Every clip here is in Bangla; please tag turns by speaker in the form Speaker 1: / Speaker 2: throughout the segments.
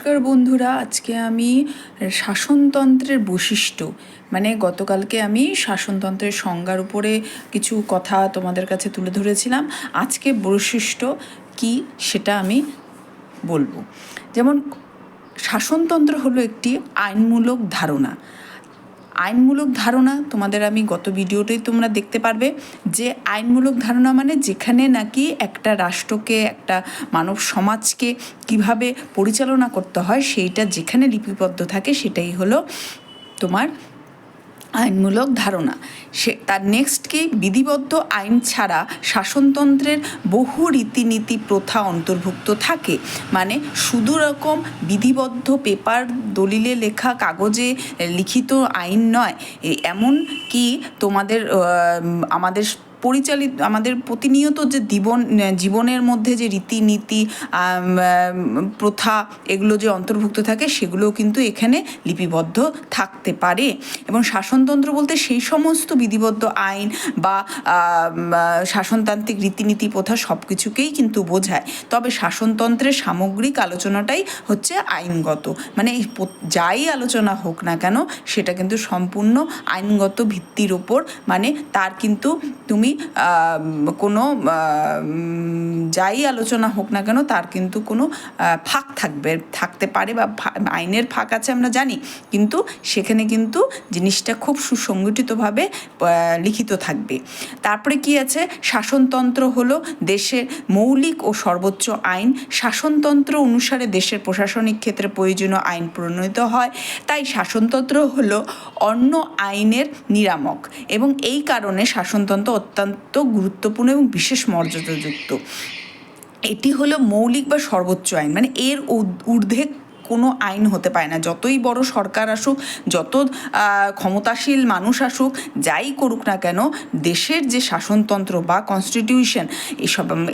Speaker 1: নমস্কার বন্ধুরা, আজকে আমি শাসনতন্ত্রের বৈশিষ্ট্য মানে গতকালকে আমি শাসনতন্ত্রের সংজ্ঞার উপরে কিছু কথা তোমাদের কাছে তুলে ধরেছিলাম। আজকে বৈশিষ্ট্য কি সেটা আমি বলবো। যেমন শাসনতন্ত্র হলো একটি আইনমূলক ধারণা। আইনমূলক ধারণা তোমাদের আমি গত ভিডিওতেই তোমরা দেখতে পারবে যে আইনমূলক ধারণা মানে যেখানে নাকি একটা রাষ্ট্রকে, একটা মানব সমাজকে কিভাবে পরিচালনা করতে হয় সেইটা যেখানে লিপিবদ্ধ থাকে সেটাই হলো তোমার আইনমূলক ধারণা। তার নেক্সট কি, বিধিবদ্ধ আইন ছাড়া শাসনতন্ত্রের বহু রীতিনীতি প্রথা অন্তর্ভুক্ত থাকে। মানে শুধু রকম বিধিবদ্ধ পেপার দলিলে লেখা কাগজে লিখিত আইন নয়, এমন কি তোমাদের আমাদের প্রতিনিয়ত যে জীবনের মধ্যে যে রীতিনীতি প্রথা এগুলো যে অন্তর্ভুক্ত থাকে সেগুলোও কিন্তু এখানে লিপিবদ্ধ থাকতে পারে। এবং শাসনতন্ত্র বলতে সেই সমস্ত বিধিবদ্ধ আইন বা শাসনতান্ত্রিক রীতিনীতি প্রথা সব কিছুকেই কিন্তু বোঝায়। তবে শাসনতন্ত্রের সামগ্রিক আলোচনাটাই হচ্ছে আইনগত, মানে যাই আলোচনা হোক না কেন সেটা কিন্তু সম্পূর্ণ আইনগত ভিত্তির ওপর, মানে তার কিন্তু তুমি যাই আলোচনা হোক না কেন তার কিন্তু কোনো ফাঁক থাকতে পারে বা আইনের ফাঁক আছে আমরা জানি, কিন্তু সেখানে কিন্তু জিনিসটা খুব সুসংগঠিতভাবে লিখিত থাকবে। তারপরে কি আছে, শাসনতন্ত্র হলো দেশের মৌলিক ও সর্বোচ্চ আইন। শাসনতন্ত্র অনুসারে দেশের প্রশাসনিক ক্ষেত্রে প্রয়োজনীয় আইন প্রণীত হয়। তাই শাসনতন্ত্র হলো অন্য আইনের নিয়ামক এবং এই কারণে শাসনতন্ত্র অত্যন্ত গুরুত্বপূর্ণ এবং বিশেষ মর্যাদাযুক্ত। এটি হলো মৌলিক বা সর্বোচ্চ আইন, মানে এর ঊর্ধ্বে কোনো আইন হতে পারে না। যতই বড় সরকার আসুক, যত ক্ষমতাশীল মানুষ আসুক, যাই করুক না কেন, দেশের যে শাসনতন্ত্র বা কনস্টিটিউশন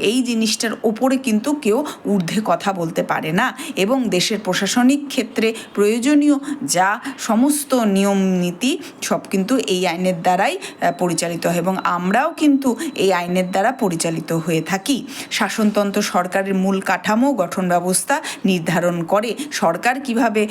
Speaker 1: এই জিনিসটার ওপরে কিন্তু কেউ ঊর্ধ্বে কথা বলতে পারে না। এবং দেশের প্রশাসনিক ক্ষেত্রে প্রয়োজনীয় যা সমস্ত নিয়ম নীতি সব কিন্তু এই আইনের দ্বারাই পরিচালিত হয় এবং আমরাও কিন্তু এই আইনের দ্বারা পরিচালিত হয়ে থাকি। শাসনতন্ত্র সরকারের মূল কাঠামো, গঠন ব্যবস্থা নির্ধারণ করে। সরকার কিভাবে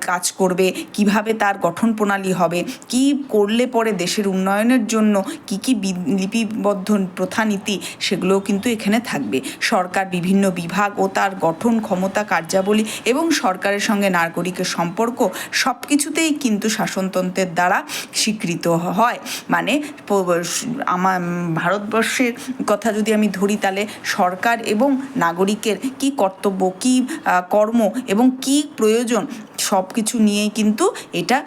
Speaker 1: কাজ করবে, কিভাবে তার গঠন প্রণালী হবে, কি করলে পরে দেশের উন্নয়নের জন্য কি কি লিপিবদ্ধ প্রথানীতি সেগুলোও কিন্তু এখানে থাকবে। সরকার বিভিন্ন বিভাগ ও তার গঠন, ক্ষমতা, কার্যাবলী এবং সরকারের সঙ্গে নাগরিকের সম্পর্ক সব কিছুতেই কিন্তু শাসনতন্ত্রের দ্বারা স্বীকৃত হয়। মানে আমার ভারতবর্ষের কথা যদি আমি ধরি, তাহলে সরকার এবং নাগরিকের কি কর্তব্য, কি কর্ম এবং কি প্রয়োজন সব কিছু নিয়েই কিন্তু এটা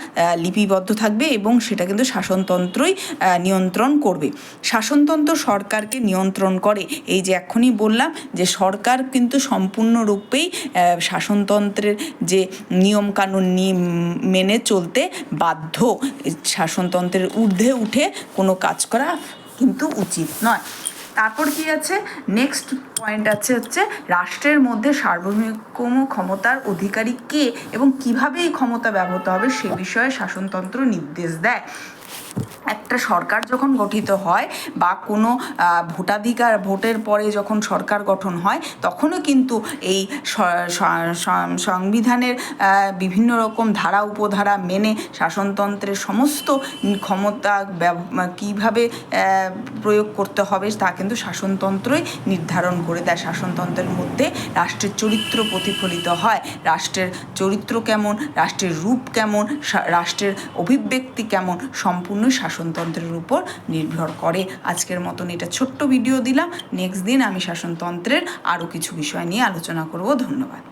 Speaker 1: লিপিবদ্ধ থাকবে এবং সেটা কিন্তু শাসনতন্ত্রই নিয়ন্ত্রণ করবে। শাসনতন্ত্র সরকারকে নিয়ন্ত্রণ করে। এই যে এখনই বললাম যে সরকার কিন্তু সম্পূর্ণরূপেই শাসনতন্ত্রের যে নিয়মকানুন মেনে চলতে বাধ্য। শাসনতন্ত্রের ঊর্ধ্বে উঠে কোনো কাজ করা কিন্তু উচিত নয়। তারপর কি আছে, নেক্সট পয়েন্ট হচ্ছে রাষ্ট্রের মধ্যে সার্বভৌম ক্ষমতার অধিকারী কে এবং কিভাবে এই ক্ষমতা ব্যবহৃত হবে সে বিষয়ে শাসনতন্ত্র নির্দেশ দেয়। একটা সরকার যখন গঠিত হয় বা কোনো ভোটের পরে যখন সরকার গঠন হয় তখনও কিন্তু এই সংবিধানের বিভিন্ন রকম ধারা উপধারা মেনে শাসনতন্ত্রের সমস্ত ক্ষমতা কীভাবে প্রয়োগ করতে হবে তা কিন্তু শাসনতন্ত্রই নির্ধারণ করে দেয়। শাসনতন্ত্রের মধ্যে রাষ্ট্রের চরিত্র প্রতিফলিত হয়। রাষ্ট্রের চরিত্র কেমন, রাষ্ট্রের রূপ কেমন, রাষ্ট্রের অভিব্যক্তি কেমন সম্পূর্ণ শাসনতন্ত্রের উপর নির্ভর করে। আজকের মতন এটা ছোট্ট ভিডিও দিলাম। নেক্সট দিন আমি শাসনতন্ত্রের আরও কিছু বিষয় নিয়ে আলোচনা করব। ধন্যবাদ।